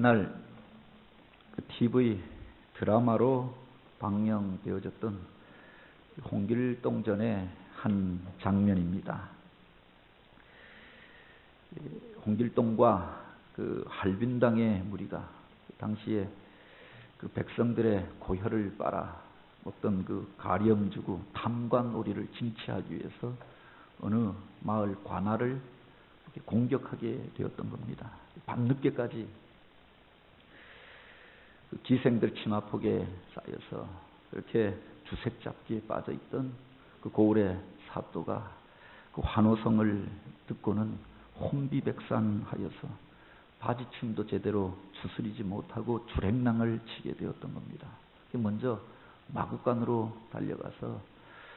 옛날 그 TV 드라마로 방영되어졌던 홍길동전의 한 장면입니다. 홍길동과 그 할빈당의 무리가 당시에 그 백성들의 고혈을 빨아 어떤 그 가령주구 탐관오리를 징치하기 위해서 어느 마을 관할을 공격하게 되었던 겁니다. 밤늦게까지 그 기생들 치마폭에 쌓여서 그렇게 주색잡기에 빠져있던 그 고을의 사또가 그 환호성을 듣고는 혼비백산하여서 바지춤도 제대로 추스리지 못하고 주랭랑을 치게 되었던 겁니다. 먼저 마구간으로 달려가서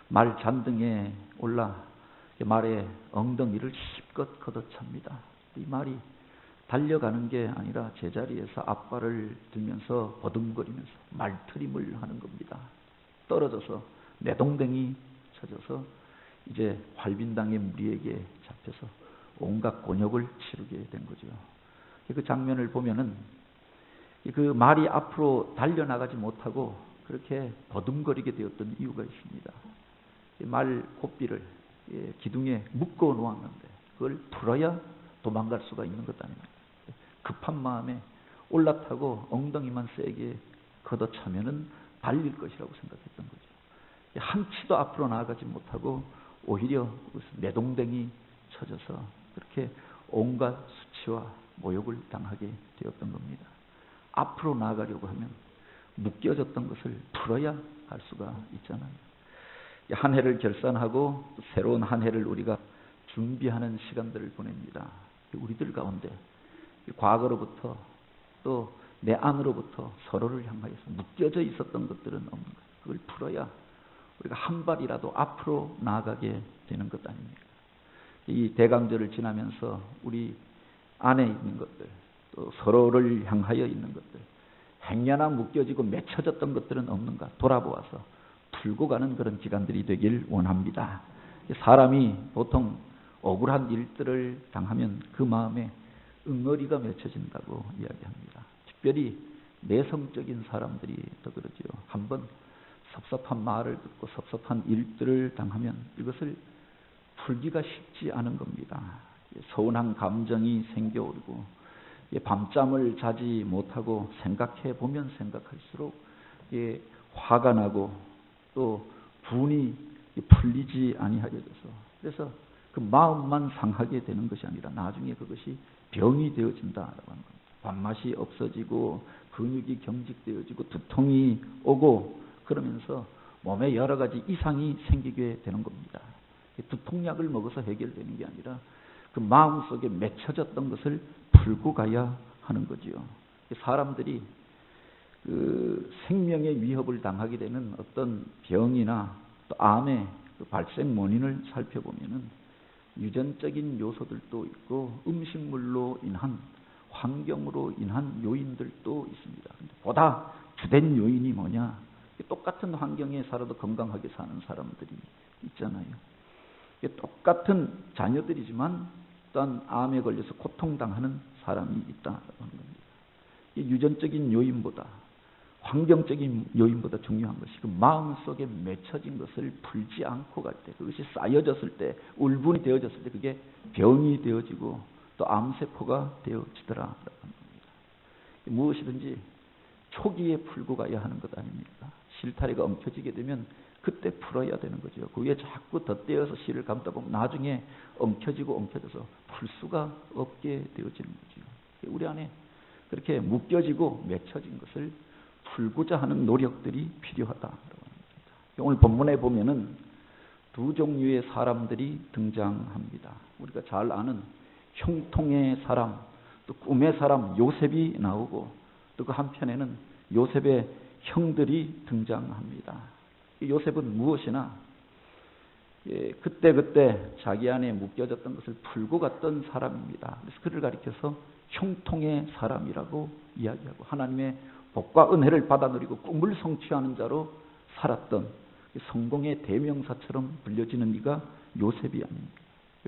말 잔등에 올라 말의 엉덩이를 힘껏 걷어찹니다. 이 말이 달려가는 게 아니라 제자리에서 앞발을 들면서 버둥거리면서 말트림을 하는 겁니다. 떨어져서 내동댕이 쳐져서 이제 활빈당의 무리에게 잡혀서 온갖 곤욕을 치르게 된 거죠. 그 장면을 보면은 그 말이 앞으로 달려나가지 못하고 그렇게 버둥거리게 되었던 이유가 있습니다. 말 고삐를 기둥에 묶어 놓았는데 그걸 풀어야 도망갈 수가 있는 것 아닙니까? 급한 마음에 올라타고 엉덩이만 세게 걷어차면은 달릴 것이라고 생각했던 거죠. 한 치도 앞으로 나아가지 못하고 오히려 내동댕이 쳐져서 그렇게 온갖 수치와 모욕을 당하게 되었던 겁니다. 앞으로 나아가려고 하면 묶여졌던 것을 풀어야 갈 수가 있잖아요. 한 해를 결산하고 새로운 한 해를 우리가 준비하는 시간들을 보냅니다. 우리들 가운데 과거로부터 또 내 안으로부터 서로를 향하여서 묶여져 있었던 것들은 없는 거예요. 그걸 풀어야 우리가 한 발이라도 앞으로 나아가게 되는 것 아닙니까? 이 대강절을 지나면서 우리 안에 있는 것들, 또 서로를 향하여 있는 것들, 행여나 묶여지고 맺혀졌던 것들은 없는가 돌아보아서 풀고 가는 그런 기간들이 되길 원합니다. 사람이 보통 억울한 일들을 당하면 그 마음에 응어리가 맺혀진다고 이야기합니다. 특별히 내성적인 사람들이 더 그러죠. 한번 섭섭한 말을 듣고 섭섭한 일들을 당하면 이것을 풀기가 쉽지 않은 겁니다. 서운한 감정이 생겨오르고 밤잠을 자지 못하고 생각해 보면 생각할수록 화가 나고 또 분이 풀리지 아니하여져서 그래서 그 마음만 상하게 되는 것이 아니라 나중에 그것이 병이 되어진다라고 하는 겁니다. 밥맛이 없어지고 근육이 경직되어지고 두통이 오고 그러면서 몸에 여러 가지 이상이 생기게 되는 겁니다. 두통약을 먹어서 해결되는 게 아니라 그 마음속에 맺혀졌던 것을 풀고 가야 하는 거지요. 사람들이 그 생명의 위협을 당하게 되는 어떤 병이나 또 암의 그 발생 원인을 살펴보면은 유전적인 요소들도 있고 음식물로 인한 환경으로 인한 요인들도 있습니다. 보다 주된 요인이 뭐냐? 똑같은 환경에 살아도 건강하게 사는 사람들이 있잖아요. 똑같은 자녀들이지만 또한 암에 걸려서 고통당하는 사람이 있다는 겁니다. 유전적인 요인보다 환경적인 요인보다 중요한 것이 그 마음속에 맺혀진 것을 풀지 않고 갈 때 그것이 쌓여졌을 때 울분이 되어졌을 때 그게 병이 되어지고 또 암세포가 되어지더라라는 겁니다. 무엇이든지 초기에 풀고 가야 하는 것 아닙니까? 실타래가 엉켜지게 되면 그때 풀어야 되는 거죠. 그 위에 자꾸 덧대어서 실을 감다 보면 나중에 엉켜지고 엉켜져서 풀 수가 없게 되어지는 거죠. 우리 안에 그렇게 묶여지고 맺혀진 것을 풀고자 하는 노력들이 필요하다라고 합니다. 오늘 본문에 보면은 두 종류의 사람들이 등장합니다. 우리가 잘 아는 형통의 사람, 또 꿈의 사람 요셉이 나오고 또 그 한편에는 요셉의 형들이 등장합니다. 요셉은 무엇이나 그때 자기 안에 묶여졌던 것을 풀고 갔던 사람입니다. 그래서 그를 가리켜서 형통의 사람이라고 이야기하고 하나님의 복과 은혜를 받아 누리고 꿈을 성취하는 자로 살았던 성공의 대명사처럼 불려지는 이가 요셉이 아닙니까?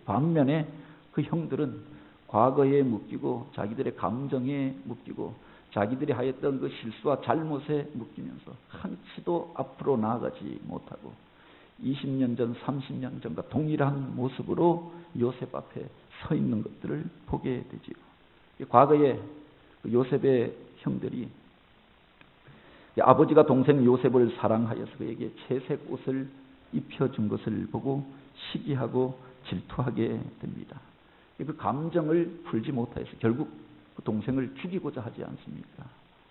반면에 그 형들은 과거에 묶이고 자기들의 감정에 묶이고 자기들이 하였던 그 실수와 잘못에 묶이면서 한치도 앞으로 나아가지 못하고 20년 전, 30년 전과 동일한 모습으로 요셉 앞에 서 있는 것들을 보게 되지요. 과거에 요셉의 형들이 아버지가 동생 요셉을 사랑하여서 그에게 채색 옷을 입혀준 것을 보고 시기하고 질투하게 됩니다. 그 감정을 풀지 못하여서 결국 그 동생을 죽이고자 하지 않습니까?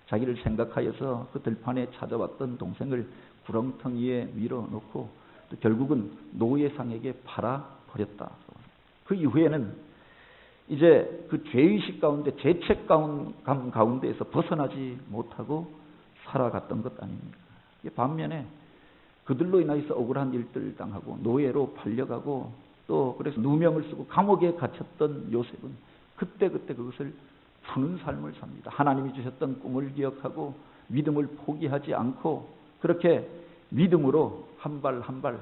자기를 생각하여서 그 들판에 찾아왔던 동생을 구렁텅이에 밀어놓고 또 결국은 노예상에게 팔아버렸다. 그 이후에는 이제 그 죄의식 가운데 죄책감 가운데에서 벗어나지 못하고 살아갔던 것 아닙니까? 반면에 그들로 인해서 억울한 일들을 당하고 노예로 팔려가고 또 그래서 누명을 쓰고 감옥에 갇혔던 요셉은 그때 그것을 푸는 삶을 삽니다. 하나님이 주셨던 꿈을 기억하고 믿음을 포기하지 않고 그렇게 믿음으로 한 발 한 발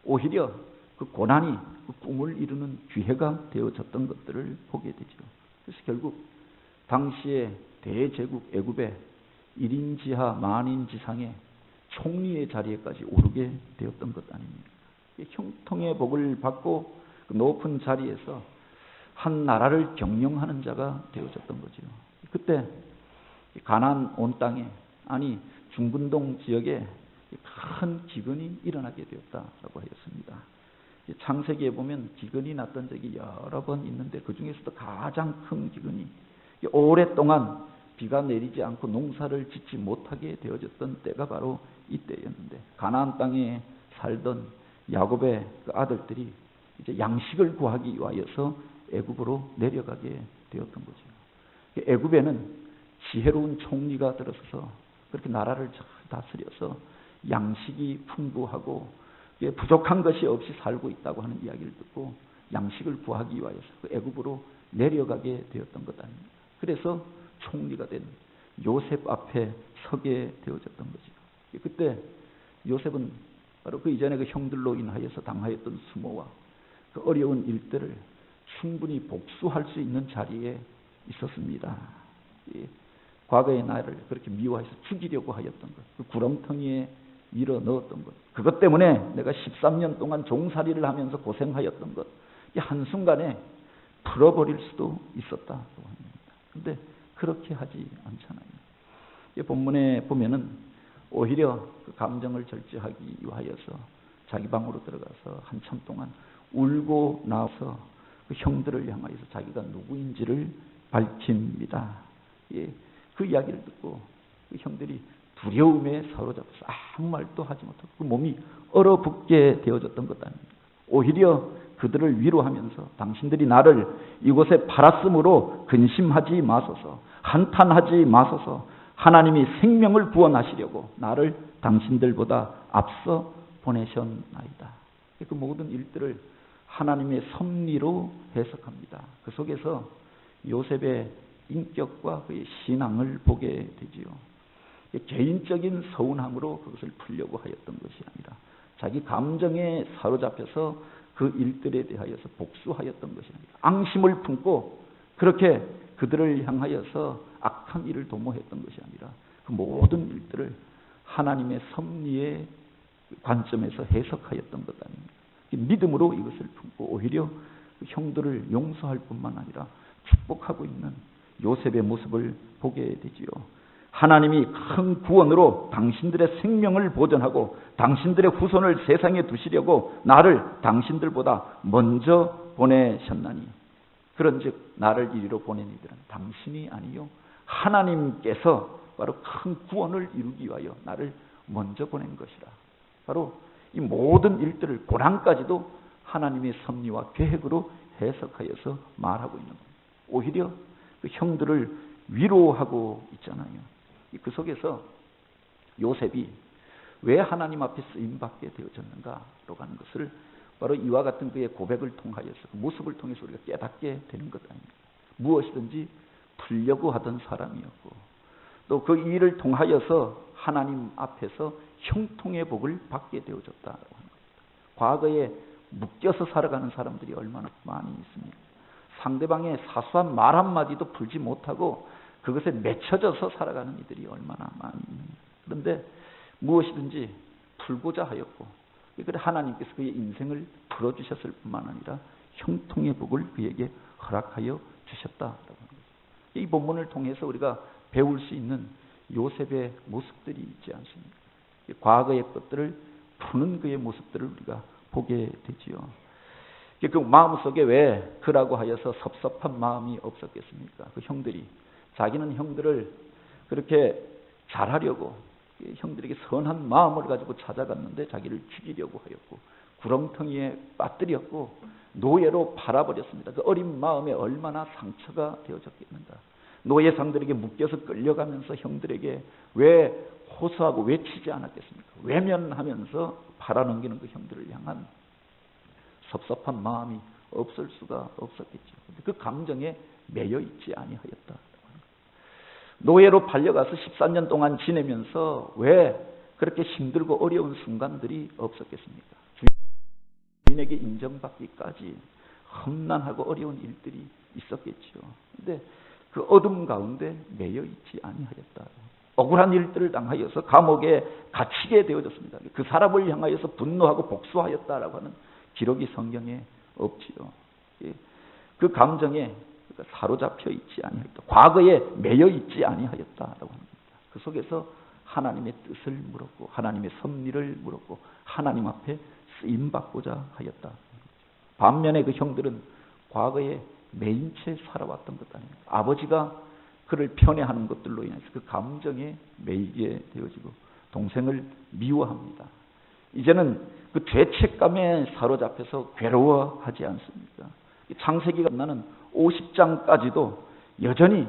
오히려 그 고난이 그 꿈을 이루는 기회가 되어졌던 것들을 보게 되죠. 그래서 결국 당시의 대제국 애굽의 1인 지하 만인 지상의 총리의 자리에까지 오르게 되었던 것 아닙니까? 형통의 복을 받고 그 높은 자리에서 한 나라를 경영하는 자가 되어졌던 거죠. 그때 가나안 온 땅에 아니 중근동 지역에 큰 기근이 일어나게 되었다라고 하였습니다. 창세기에 보면 기근이 났던 적이 여러 번 있는데 그 중에서도 가장 큰 기근이 오랫동안 비가 내리지 않고 농사를 짓지 못하게 되어졌던 때가 바로 이때였는데 가나안 땅에 살던 야곱의 그 아들들이 이제 양식을 구하기 위하여서 애굽으로 내려가게 되었던 거죠. 애굽에는 지혜로운 총리가 들어서서 그렇게 나라를 잘 다스려서 양식이 풍부하고 부족한 것이 없이 살고 있다고 하는 이야기를 듣고 양식을 구하기 위하여서 그 애굽으로 내려가게 되었던 것 아닙니까? 그래서 총리가 된 요셉 앞에 서게 되어졌던 거죠. 그때 요셉은 바로 그 이전에 그 형들로 인하여서 당하였던 수모와 그 어려운 일들을 충분히 복수할 수 있는 자리에 있었습니다. 과거의 나를 그렇게 미워해서 죽이려고 하였던 것, 그 구렁텅이에 밀어 넣었던 것, 그것 때문에 내가 13년 동안 종살이를 하면서 고생하였던 것, 이 한순간에 풀어버릴 수도 있었다고 합니다. 그런데 그렇게 하지 않잖아요. 이 본문에 보면은 오히려 그 감정을 절제하기 위하여서 자기 방으로 들어가서 한참 동안 울고 나서 그 형들을 향하여서 자기가 누구인지를 밝힙니다. 예, 그 이야기를 듣고 그 형들이 두려움에 사로잡혀서 아무 말도 하지 못하고 그 몸이 얼어붙게 되어졌던 것 아닙니까? 오히려 그들을 위로하면서 당신들이 나를 이곳에 팔았으므로 근심하지 마소서, 한탄하지 마소서, 하나님이 생명을 구원하시려고 나를 당신들보다 앞서 보내셨나이다. 그 모든 일들을 하나님의 섭리로 해석합니다. 그 속에서 요셉의 인격과 그의 신앙을 보게 되지요. 개인적인 서운함으로 그것을 풀려고 하였던 것이 아니라 자기 감정에 사로잡혀서 그 일들에 대하여서 복수하였던 것이 아니라 앙심을 품고 그렇게 그들을 향하여서 악한 일을 도모했던 것이 아니라 그 모든 일들을 하나님의 섭리의 관점에서 해석하였던 것 아닙니까? 믿음으로 이것을 품고 오히려 형들을 용서할 뿐만 아니라 축복하고 있는 요셉의 모습을 보게 되지요. 하나님이 큰 구원으로 당신들의 생명을 보존하고 당신들의 후손을 세상에 두시려고 나를 당신들보다 먼저 보내셨나니 그런즉 나를 이리로 보낸 이들은 당신이 아니요 하나님께서 바로 큰 구원을 이루기 위하여 나를 먼저 보낸 것이라. 바로 이 모든 일들을 고난까지도 하나님의 섭리와 계획으로 해석하여서 말하고 있는 겁니다. 오히려 그 형들을 위로하고 있잖아요. 그 속에서 요셉이 왜 하나님 앞에 쓰임받게 되어졌는가로 가는 것을 바로 이와 같은 그의 고백을 통하여서 그 모습을 통해서 우리가 깨닫게 되는 것 아닙니까? 무엇이든지 풀려고 하던 사람이었고 또 그 일을 통하여서 하나님 앞에서 형통의 복을 받게 되어졌다고 하는 겁니다. 과거에 묶여서 살아가는 사람들이 얼마나 많이 있습니까? 상대방의 사소한 말 한마디도 풀지 못하고 그것에 맺혀져서 살아가는 이들이 얼마나 많이 있는가. 그런데 무엇이든지 풀고자 하였고, 그래 하나님께서 그의 인생을 풀어주셨을 뿐만 아니라 형통의 복을 그에게 허락하여 주셨다라고 하는 거죠. 이 본문을 통해서 우리가 배울 수 있는 요셉의 모습들이 있지 않습니까? 과거의 것들을 푸는 그의 모습들을 우리가 보게 되지요. 그 마음속에 왜 그라고 하여서 섭섭한 마음이 없었겠습니까? 그 형들이 자기는 형들을 그렇게 잘하려고 형들에게 선한 마음을 가지고 찾아갔는데 자기를 죽이려고 하였고 구렁텅이에 빠뜨렸고 노예로 팔아버렸습니다. 그 어린 마음에 얼마나 상처가 되어졌겠는가. 노예상들에게 묶여서 끌려가면서 형들에게 왜 호소하고 외치지 않았겠습니까? 외면하면서 팔아넘기는 그 형들을 향한 섭섭한 마음이 없을 수가 없었겠죠. 그 감정에 매여 있지 아니하였다. 노예로 팔려가서 14년 동안 지내면서 왜 그렇게 힘들고 어려운 순간들이 없었겠습니까? 주인에게 인정받기까지 험난하고 어려운 일들이 있었겠죠. 그런데 그 어둠 가운데 매여 있지 아니하였다. 억울한 일들을 당하여서 감옥에 갇히게 되어졌습니다. 그 사람을 향하여서 분노하고 복수하였다라고 하는 기록이 성경에 없지요. 그 감정에 사로잡혀 있지 아니하였다. 과거에 매여 있지 아니하였다라고 합니다. 그 속에서 하나님의 뜻을 물었고 하나님의 섭리를 물었고 하나님 앞에 쓰임 받고자 하였다. 반면에 그 형들은 과거에 매인 채 살아왔던 것 아닙니까? 아버지가 그를 편애하는 것들로 인해서 그 감정에 매이게 되어지고 동생을 미워합니다. 이제는 그 죄책감에 사로잡혀서 괴로워하지 않습니까? 창세기가 나는 50장까지도 여전히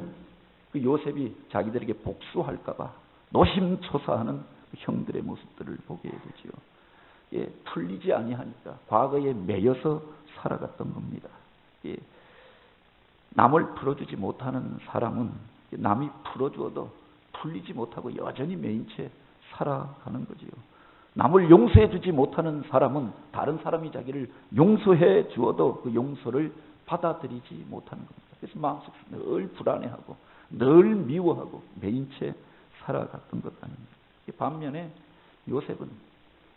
그 요셉이 자기들에게 복수할까봐 노심초사하는 그 형들의 모습들을 보게 되지요. 풀리지 아니하니까 과거에 매여서 살아갔던 겁니다. 남을 풀어주지 못하는 사람은 남이 풀어주어도 풀리지 못하고 여전히 매인 채 살아가는 거지요. 남을 용서해 주지 못하는 사람은 다른 사람이 자기를 용서해 주어도 그 용서를 받아들이지 못하는 겁니다. 그래서 마음속에 늘 불안해하고 늘 미워하고 매인 채 살아갔던 것 아닙니다. 반면에 요셉은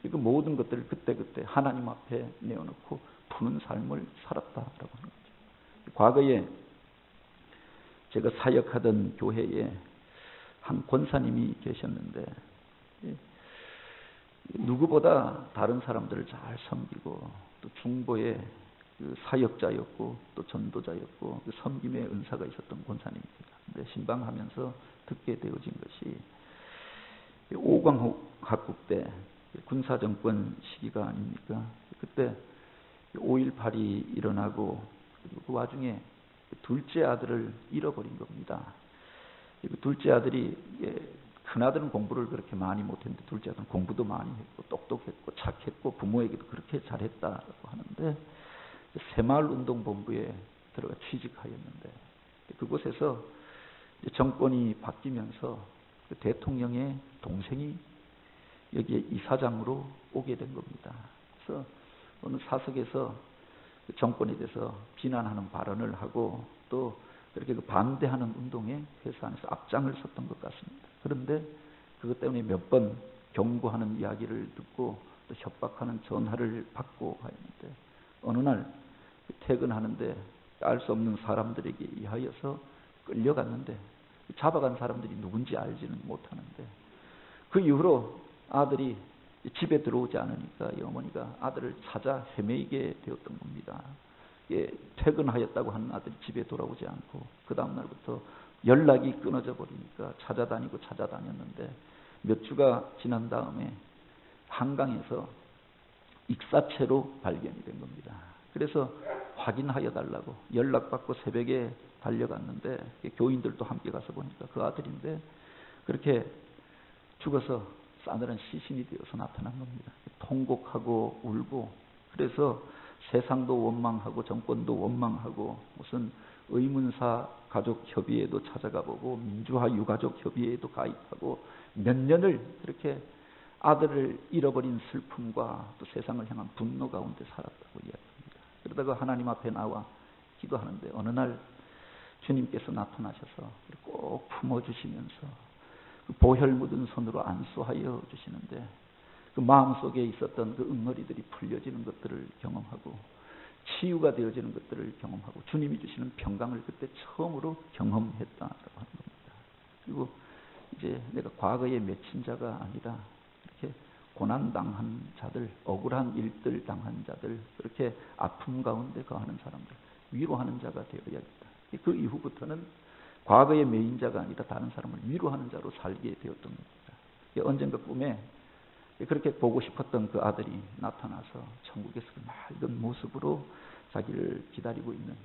그 모든 것들을 그때그때 하나님 앞에 내어놓고 푸는 삶을 살았다라고 하는 거죠. 과거에 제가 사역하던 교회에 한 권사님이 계셨는데 누구보다 다른 사람들을 잘 섬기고 또 중보의 그 사역자였고 또 전도자였고 그 섬김의 은사가 있었던 권사님입니다. 근데 신방하면서 듣게 되어진 것이 오광 학국 때 군사정권 시기가 아닙니까? 그때 5.18이 일어나고 그 와중에 둘째 아들을 잃어버린 겁니다. 그 둘째 아들이 큰아들은 공부를 그렇게 많이 못했는데 둘째 아들은 공부도 많이 했고 똑똑했고 착했고 부모에게도 그렇게 잘했다고 하는데 새마을운동본부에 들어가 취직하였는데 그곳에서 정권이 바뀌면서 그 대통령의 동생이 여기에 이사장으로 오게 된 겁니다. 그래서 어느 사석에서 그 정권에 대해서 비난하는 발언을 하고 또 그렇게 그 반대하는 운동에 회사 안에서 앞장을 섰던 것 같습니다. 그런데 그것 때문에 몇 번 경고하는 이야기를 듣고 또 협박하는 전화를 받고 하였는데 어느 날 퇴근하는데 알 수 없는 사람들에게 의하여서 끌려갔는데 잡아간 사람들이 누군지 알지는 못하는데 그 이후로 아들이 집에 들어오지 않으니까 이 어머니가 아들을 찾아 헤매이게 되었던 겁니다. 퇴근하였다고 하는 아들이 집에 돌아오지 않고 그 다음 날부터 연락이 끊어져 버리니까 찾아다녔는데 몇 주가 지난 다음에 한강에서 익사체로 발견이 된 겁니다. 그래서 확인하여 달라고 연락받고 새벽에 달려갔는데 교인들도 함께 가서 보니까 그 아들인데 그렇게 죽어서 싸늘한 시신이 되어서 나타난 겁니다. 통곡하고 울고 그래서 세상도 원망하고 정권도 원망하고 무슨 의문사 가족협의회도 찾아가 보고 민주화 유가족협의회에도 가입하고 몇 년을 그렇게 아들을 잃어버린 슬픔과 또 세상을 향한 분노 가운데 살았다고 이야기합니다. 그러다가 하나님 앞에 나와 기도하는데 어느 날 주님께서 나타나셔서 꼭 품어주시면서 그 보혈 묻은 손으로 안수하여 주시는데 그 마음속에 있었던 그 응어리들이 풀려지는 것들을 경험하고 치유가 되어지는 것들을 경험하고 주님이 주시는 평강을 그때 처음으로 경험했다라고 하는 겁니다. 그리고 이제 내가 과거에 맺힌 자가 아니라 이렇게 고난당한 자들, 억울한 일들 당한 자들, 그렇게 아픔 가운데 거하는 사람들, 위로하는 자가 되어야겠다. 그 이후부터는 과거의 매인 자가 아니라 다른 사람을 위로하는 자로 살게 되었던 겁니다. 언젠가 꿈에 그렇게 보고 싶었던 그 아들이 나타나서 천국에서 맑은 모습으로 자기를 기다리고 있는,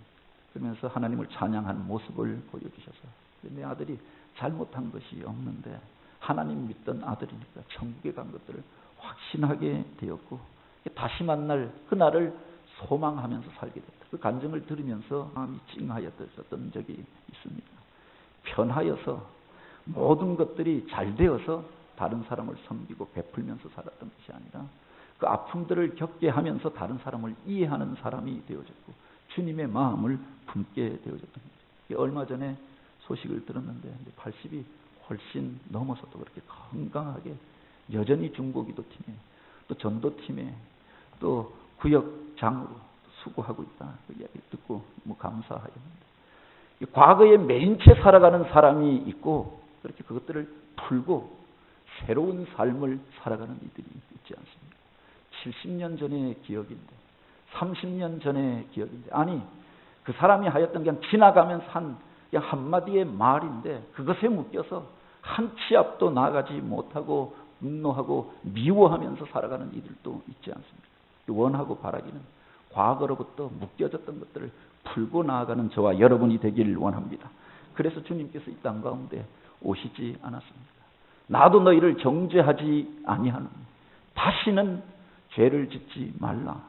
그러면서 하나님을 찬양하는 모습을 보여주셔서 내 아들이 잘못한 것이 없는데 하나님 믿던 아들이니까 천국에 간 것들을 확신하게 되었고 다시 만날 그날을 소망하면서 살게 됐다. 그 간증을 들으면서 마음이 찡하였던 적이 있습니다. 편하여서 모든 것들이 잘 되어서 다른 사람을 섬기고 베풀면서 살았던 것이 아니라 그 아픔들을 겪게 하면서 다른 사람을 이해하는 사람이 되어졌고 주님의 마음을 품게 되어졌던 거죠. 얼마 전에 소식을 들었는데 80이 훨씬 넘어서도 그렇게 건강하게 여전히 중보기도팀에 또 전도팀에 또 구역장으로 수고하고 있다. 그 이야기를 듣고 감사하였는데 과거에 매인 채 살아가는 사람이 있고 그렇게 그것들을 풀고 새로운 삶을 살아가는 이들이 있지 않습니까? 70년 전의 기억인데 30년 전의 기억인데 아니 그 사람이 하였던 그냥 지나가면서 한 그냥 한마디의 말인데 그것에 묶여서 한 치 앞도 나가지 못하고 분노하고 미워하면서 살아가는 이들도 있지 않습니까? 원하고 바라기는 과거로부터 묶여졌던 것들을 풀고 나아가는 저와 여러분이 되기를 원합니다. 그래서 주님께서 이 땅 가운데 오시지 않았습니다. 나도 너희를 정죄하지 아니하노니 다시는 죄를 짓지 말라.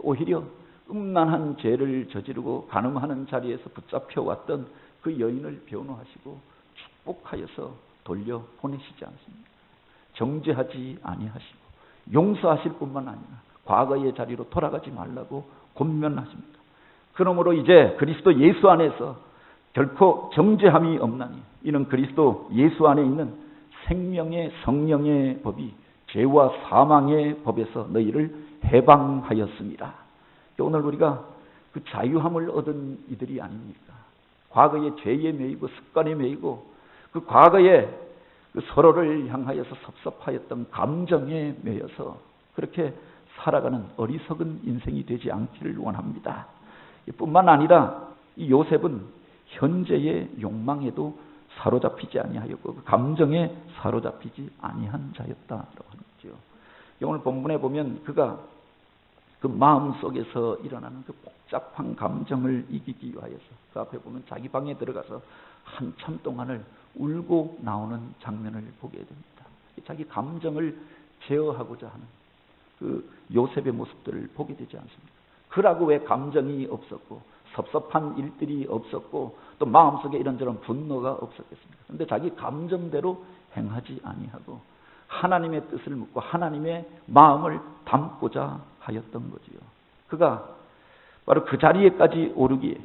오히려 음란한 죄를 저지르고 간음하는 자리에서 붙잡혀 왔던 그 여인을 변호하시고 축복하여서 돌려 보내시지 않습니다. 정죄하지 아니하시고 용서하실 뿐만 아니라 과거의 자리로 돌아가지 말라고 권면하십니다. 그러므로 이제 그리스도 예수 안에서 결코 정죄함이 없나니 이는 그리스도 예수 안에 있는 생명의 성령의 법이 죄와 사망의 법에서 너희를 해방하였습니다. 오늘 우리가 그 자유함을 얻은 이들이 아닙니까? 과거의 죄에 매이고 습관에 매이고 그 과거에 그 서로를 향하여서 섭섭하였던 감정에 매여서 그렇게 살아가는 어리석은 인생이 되지 않기를 원합니다. 뿐만 아니라 이 요셉은 현재의 욕망에도 사로잡히지 아니하였고 그 감정에 사로잡히지 아니한 자였다라고 하는 거죠. 오늘 본문에 보면 그가 그 마음 속에서 일어나는 그 복잡한 감정을 이기기 위하여서 그 앞에 보면 자기 방에 들어가서 한참 동안을 울고 나오는 장면을 보게 됩니다. 자기 감정을 제어하고자 하는 그 요셉의 모습들을 보게 되지 않습니까? 그라고 왜 감정이 없었고 섭섭한 일들이 없었고 또 마음속에 이런저런 분노가 없었겠습니까? 그런데 자기 감정대로 행하지 아니하고 하나님의 뜻을 묻고 하나님의 마음을 담고자 하였던 거지요. 그가 바로 그 자리에까지 오르기에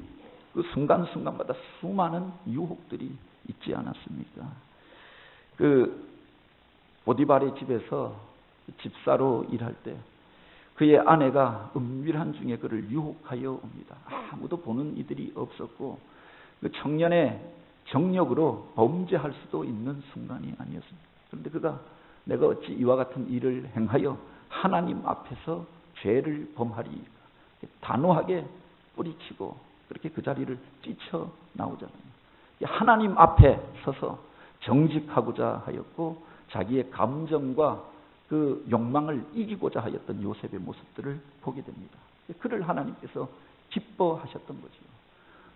그 순간순간마다 수많은 유혹들이 있지 않았습니까? 그 보디발의 집에서 집사로 일할 때 그의 아내가 은밀한 중에 그를 유혹하여 옵니다. 아무도 보는 이들이 없었고 그 청년의 정력으로 범죄할 수도 있는 순간이 아니었습니다. 그런데 그가 내가 어찌 이와 같은 일을 행하여 하나님 앞에서 죄를 범하리 단호하게 뿌리치고 그렇게 그 자리를 뛰쳐나오잖아요. 하나님 앞에 서서 정직하고자 하였고 자기의 감정과 그 욕망을 이기고자 하였던 요셉의 모습들을 보게 됩니다. 그를 하나님께서 기뻐하셨던 거죠.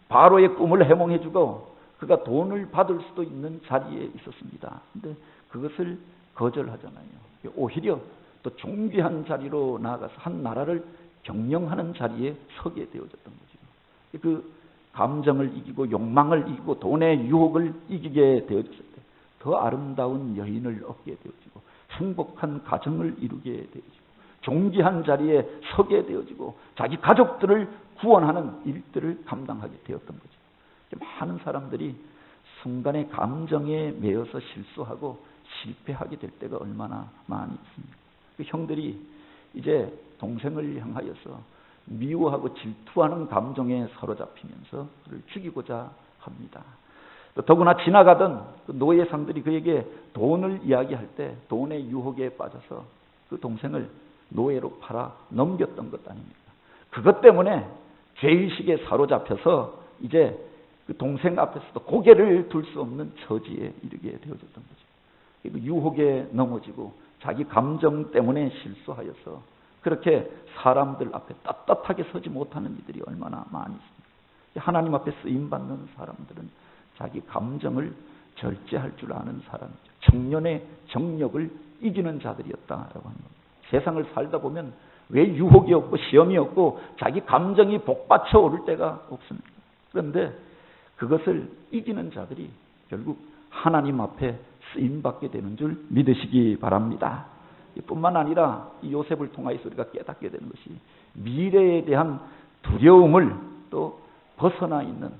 바로의 꿈을 해몽해주고 그가 돈을 받을 수도 있는 자리에 있었습니다. 그런데 그것을 거절하잖아요. 오히려 또 존귀한 자리로 나아가서 한 나라를 경영하는 자리에 서게 되어졌던 거죠. 그 감정을 이기고 욕망을 이기고 돈의 유혹을 이기게 되어졌을 때 더 아름다운 여인을 얻게 되어지고 행복한 가정을 이루게 되어지고 존귀한 자리에 서게 되어지고 자기 가족들을 구원하는 일들을 감당하게 되었던 거죠. 많은 사람들이 순간의 감정에 매여서 실수하고 실패하게 될 때가 얼마나 많이 있습니다. 그 형들이 이제 동생을 향하여서 미워하고 질투하는 감정에 사로잡히면서 그를 죽이고자 합니다. 더구나 지나가던 그 노예상들이 그에게 돈을 이야기할 때 돈의 유혹에 빠져서 그 동생을 노예로 팔아 넘겼던 것 아닙니까? 그것 때문에 죄의식에 사로잡혀서 이제 그 동생 앞에서도 고개를 들 수 없는 처지에 이르게 되어졌던 거죠. 유혹에 넘어지고 자기 감정 때문에 실수하여서 그렇게 사람들 앞에 떳떳하게 서지 못하는 이들이 얼마나 많이 있습니다. 하나님 앞에 쓰임받는 사람들은 자기 감정을 절제할 줄 아는 사람이죠. 청년의 정력을 이기는 자들이었다라고 하는 겁니다. 세상을 살다 보면 왜 유혹이 없고 시험이 없고 자기 감정이 복받쳐 오를 때가 없습니까? 그런데 그것을 이기는 자들이 결국 하나님 앞에 쓰임받게 되는 줄 믿으시기 바랍니다. 뿐만 아니라 이 요셉을 통하여서 우리가 깨닫게 되는 것이 미래에 대한 두려움을 또 벗어나 있는,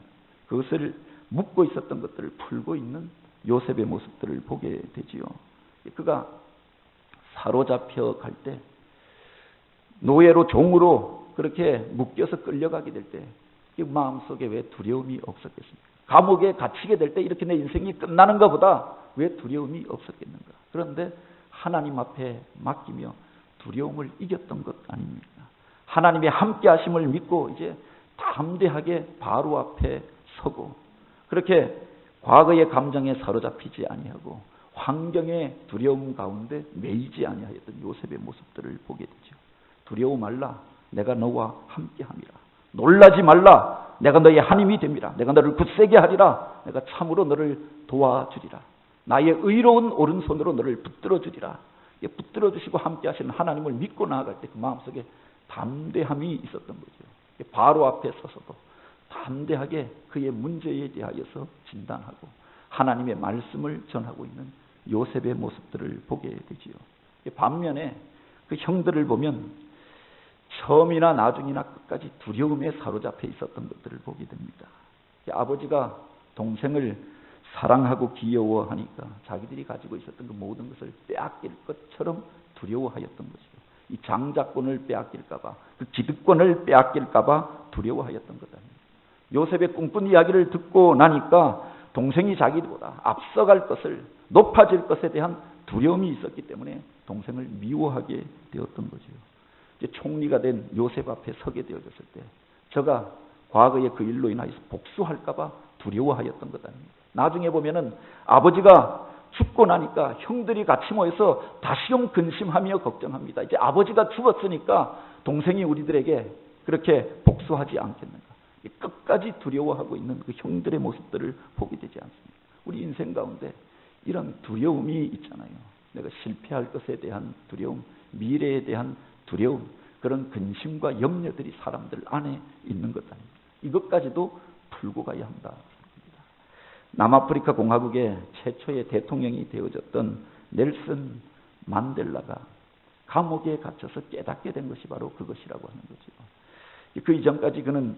그것을 묻고 있었던 것들을 풀고 있는 요셉의 모습들을 보게 되지요. 그가 사로잡혀 갈 때, 노예로 종으로 그렇게 묶여서 끌려가게 될 때 마음속에 왜 두려움이 없었겠습니까? 감옥에 갇히게 될 때 이렇게 내 인생이 끝나는 것보다 왜 두려움이 없었겠는가? 그런데 하나님 앞에 맡기며 두려움을 이겼던 것 아닙니까? 하나님의 함께 하심을 믿고 이제 담대하게 바로 앞에 서고, 그렇게 과거의 감정에 사로잡히지 아니하고 환경의 두려움 가운데 매이지 아니하였던 요셉의 모습들을 보게 되죠. 두려워 말라, 내가 너와 함께함이라. 놀라지 말라, 내가 너의 하나님이 됨이라. 내가 너를 굳세게 하리라. 내가 참으로 너를 도와주리라. 나의 의로운 오른손으로 너를 붙들어 주리라. 붙들어 주시고 함께 하시는 하나님을 믿고 나아갈 때 그 마음속에 담대함이 있었던 거죠. 바로 앞에 서서도 담대하게 그의 문제에 대하여서 진단하고 하나님의 말씀을 전하고 있는 요셉의 모습들을 보게 되지요. 반면에 그 형들을 보면 처음이나 나중이나 끝까지 두려움에 사로잡혀 있었던 것들을 보게 됩니다. 아버지가 동생을 사랑하고 귀여워하니까 자기들이 가지고 있었던 그 모든 것을 빼앗길 것처럼 두려워하였던 것이죠. 이 장자권을 빼앗길까 봐, 그 기득권을 빼앗길까 봐 두려워하였던 것 아닙니다. 요셉의 꿈꾼 이야기를 듣고 나니까 동생이 자기보다 앞서갈 것을, 높아질 것에 대한 두려움이 있었기 때문에 동생을 미워하게 되었던 거죠. 이제 총리가 된 요셉 앞에 서게 되어졌을 때 저가 과거의 그 일로 인하여서 복수할까 봐 두려워하였던 것 아닙니다. 나중에 보면은 아버지가 죽고 나니까 형들이 같이 모여서 다시금 근심하며 걱정합니다. 이제 아버지가 죽었으니까 동생이 우리들에게 그렇게 복수하지 않겠는가. 끝까지 두려워하고 있는 그 형들의 모습들을 보게 되지 않습니까? 우리 인생 가운데 이런 두려움이 있잖아요. 내가 실패할 것에 대한 두려움, 미래에 대한 두려움, 그런 근심과 염려들이 사람들 안에 있는 것 아닙니까? 이것까지도 풀고 가야 한다. 남아프리카 공화국의 최초의 대통령이 되어졌던 넬슨 만델라가 감옥에 갇혀서 깨닫게 된 것이 바로 그것이라고 하는 거죠. 그 이전까지 그는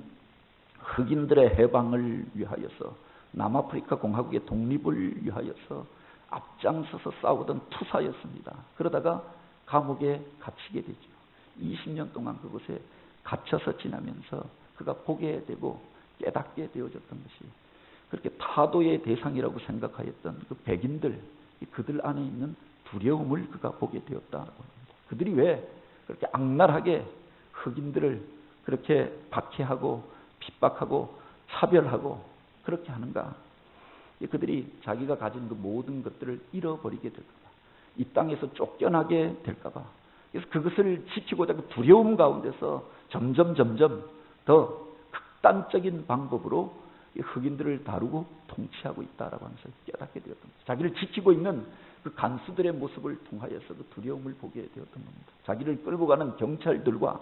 흑인들의 해방을 위하여서, 남아프리카 공화국의 독립을 위하여서 앞장서서 싸우던 투사였습니다. 그러다가 감옥에 갇히게 되죠. 20년 동안 그곳에 갇혀서 지나면서 그가 보게 되고 깨닫게 되어졌던 것이 그렇게 타도의 대상이라고 생각하였던 그 백인들, 그들 안에 있는 두려움을 그가 보게 되었다고 합니다. 그들이 왜 그렇게 악랄하게 흑인들을 그렇게 박해하고 핍박하고 차별하고 그렇게 하는가? 그들이 자기가 가진 그 모든 것들을 잃어버리게 될까 봐, 이 땅에서 쫓겨나게 될까 봐, 그래서 그것을 지키고자 그 두려움 가운데서 점점 더 극단적인 방법으로 흑인들을 다루고 통치하고 있다라고 하면서 깨닫게 되었던 거죠. 자기를 지키고 있는 그 간수들의 모습을 통하여서 그 두려움을 보게 되었던 겁니다. 자기를 끌고 가는 경찰들과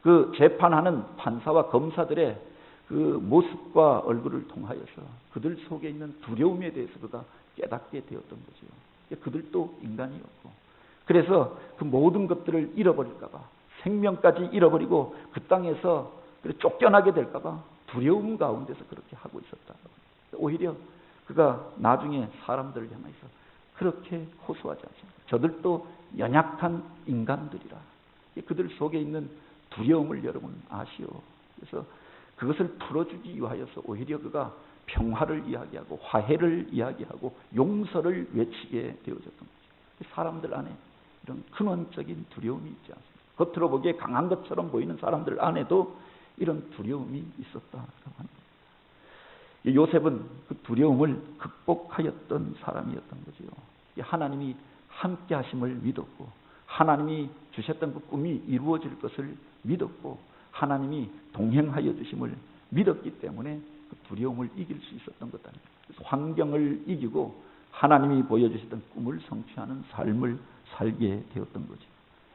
그 재판하는 판사와 검사들의 그 모습과 얼굴을 통하여서 그들 속에 있는 두려움에 대해서 그가 깨닫게 되었던 거죠. 그들도 인간이었고, 그래서 그 모든 것들을 잃어버릴까 봐, 생명까지 잃어버리고 그 땅에서 쫓겨나게 될까 봐 두려움 가운데서 그렇게 하고 있었다. 오히려 그가 나중에 사람들을 향해서 그렇게 호소하지 않습니다. 저들도 연약한 인간들이라. 그들 속에 있는 두려움을 여러분 아시오. 그래서 그것을 풀어주기 위하여서 오히려 그가 평화를 이야기하고 화해를 이야기하고 용서를 외치게 되어졌던 거죠. 사람들 안에 이런 근원적인 두려움이 있지 않습니까? 겉으로 보기에 강한 것처럼 보이는 사람들 안에도 이런 두려움이 있었다고 합니다. 요셉은 그 두려움을 극복하였던 사람이었던 거죠. 하나님이 함께 하심을 믿었고 하나님이 주셨던 그 꿈이 이루어질 것을 믿었고 하나님이 동행하여 주심을 믿었기 때문에 그 두려움을 이길 수 있었던 것 아닙니까? 그래서 환경을 이기고 하나님이 보여주셨던 꿈을 성취하는 삶을 살게 되었던 거죠.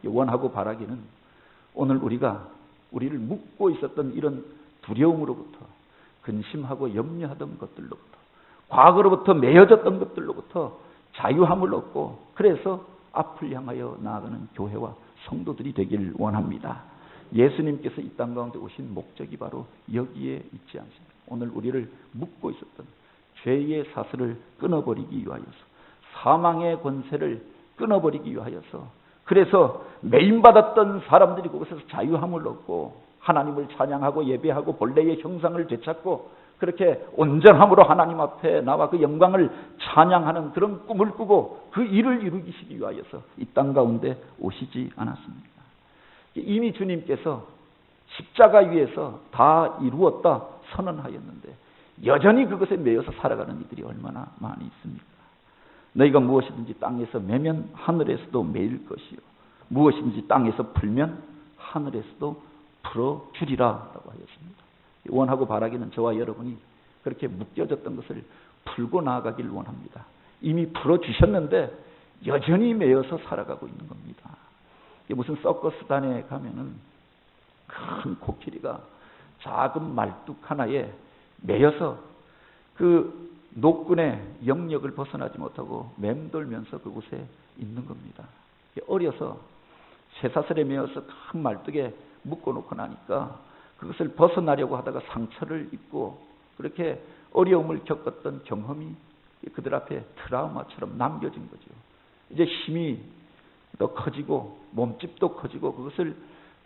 원하고 바라기는 오늘 우리를 묶고 있었던 이런 두려움으로부터 근심하고 염려하던 것들로부터 과거로부터 매여졌던 것들로부터 자유함을 얻고 그래서 앞을 향하여 나아가는 교회와 성도들이 되길 원합니다. 예수님께서 이 땅 가운데 오신 목적이 바로 여기에 있지 않습니까? 오늘 우리를 묶고 있었던 죄의 사슬을 끊어버리기 위하여서 사망의 권세를 끊어버리기 위하여서 그래서 매임받았던 사람들이 그곳에서 자유함을 얻고 하나님을 찬양하고 예배하고 본래의 형상을 되찾고 그렇게 온전함으로 하나님 앞에 나와 그 영광을 찬양하는 그런 꿈을 꾸고 그 일을 이루시기 위하여서 이 땅 가운데 오시지 않았습니까? 이미 주님께서 십자가 위에서 다 이루었다 선언하였는데 여전히 그것에 매여서 살아가는 이들이 얼마나 많이 있습니까? 너희가 무엇이든지 땅에서 매면 하늘에서도 매일 것이요 무엇이든지 땅에서 풀면 하늘에서도 풀어주리라 라고 하였습니다. 원하고 바라기는 저와 여러분이 그렇게 묶여졌던 것을 풀고 나아가길 원합니다. 이미 풀어주셨는데 여전히 매여서 살아가고 있는 겁니다. 무슨 서커스단에 가면은 큰 코끼리가 작은 말뚝 하나에 매여서 그 노끈의 영역을 벗어나지 못하고 맴돌면서 그곳에 있는 겁니다. 어려서 쇠사슬에 매어서 큰 말뚝에 묶어놓고 나니까 그것을 벗어나려고 하다가 상처를 입고 그렇게 어려움을 겪었던 경험이 그들 앞에 트라우마처럼 남겨진 거죠. 이제 힘이 더 커지고 몸집도 커지고 그것을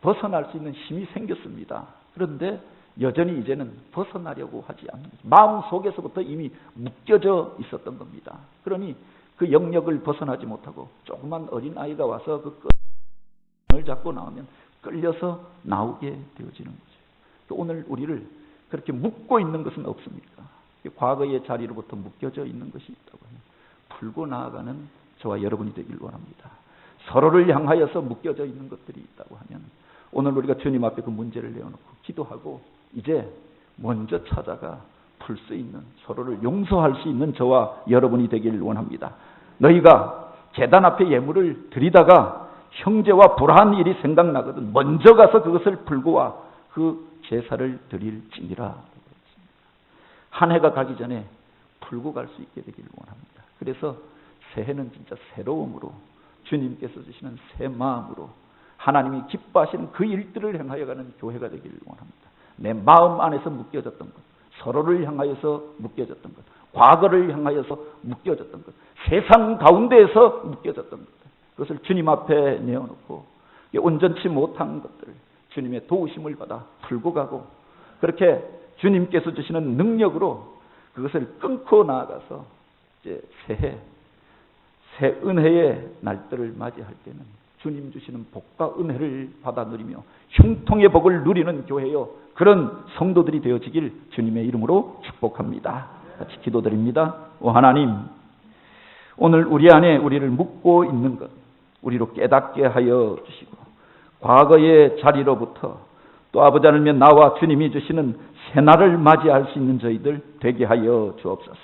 벗어날 수 있는 힘이 생겼습니다. 그런데 여전히 이제는 벗어나려고 하지 않는 거죠. 마음 속에서부터 이미 묶여져 있었던 겁니다. 그러니 그 영역을 벗어나지 못하고 조그만 어린아이가 와서 그 끈을 잡고 나오면 끌려서 나오게 되어지는 거죠. 오늘 우리를 그렇게 묶고 있는 것은 없습니까? 과거의 자리로부터 묶여져 있는 것이 있다고 하면 풀고 나아가는 저와 여러분이 되길 원합니다. 서로를 향하여서 묶여져 있는 것들이 있다고 하면 오늘 우리가 주님 앞에 그 문제를 내어놓고 기도하고 이제 먼저 찾아가 풀 수 있는 서로를 용서할 수 있는 저와 여러분이 되길 원합니다. 너희가 제단 앞에 예물을 드리다가 형제와 불화한 일이 생각나거든 먼저 가서 그것을 풀고 와 그 제사를 드릴지니라. 한 해가 가기 전에 풀고 갈 수 있게 되길 원합니다. 그래서 새해는 진짜 새로움으로 주님께서 주시는 새 마음으로 하나님이 기뻐하시는 그 일들을 행하여 가는 교회가 되기를 원합니다. 내 마음 안에서 묶여졌던 것, 서로를 향하여서 묶여졌던 것, 과거를 향하여서 묶여졌던 것, 세상 가운데에서 묶여졌던 것, 그것을 주님 앞에 내어놓고 온전치 못한 것들을 주님의 도우심을 받아 풀고 가고 그렇게 주님께서 주시는 능력으로 그것을 끊고 나아가서 이제 새해, 새 은혜의 날들을 맞이할 때는 주님 주시는 복과 은혜를 받아 누리며 형통의 복을 누리는 교회요 그런 성도들이 되어지길 주님의 이름으로 축복합니다. 같이 기도드립니다. 오 하나님, 오늘 우리 안에 우리를 묶고 있는 것 우리로 깨닫게 하여 주시고 과거의 자리로부터 또 아버지 하나님 나와 주님이 주시는 새날을 맞이할 수 있는 저희들 되게 하여 주옵소서.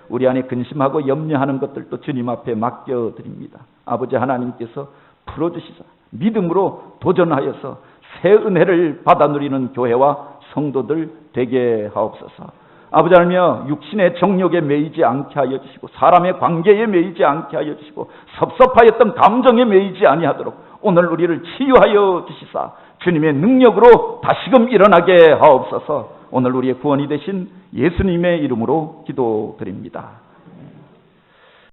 우리 안에 근심하고 염려하는 것들도 주님 앞에 맡겨드립니다. 아버지 하나님께서 풀어주시사 믿음으로 도전하여서 새 은혜를 받아 누리는 교회와 성도들 되게 하옵소서. 아버지 하나님 육신의 정욕에 매이지 않게 하여 주시고 사람의 관계에 매이지 않게 하여 주시고 섭섭하였던 감정에 매이지 아니하도록 오늘 우리를 치유하여 주시사 주님의 능력으로 다시금 일어나게 하옵소서. 오늘 우리의 구원이 되신 예수님의 이름으로 기도드립니다.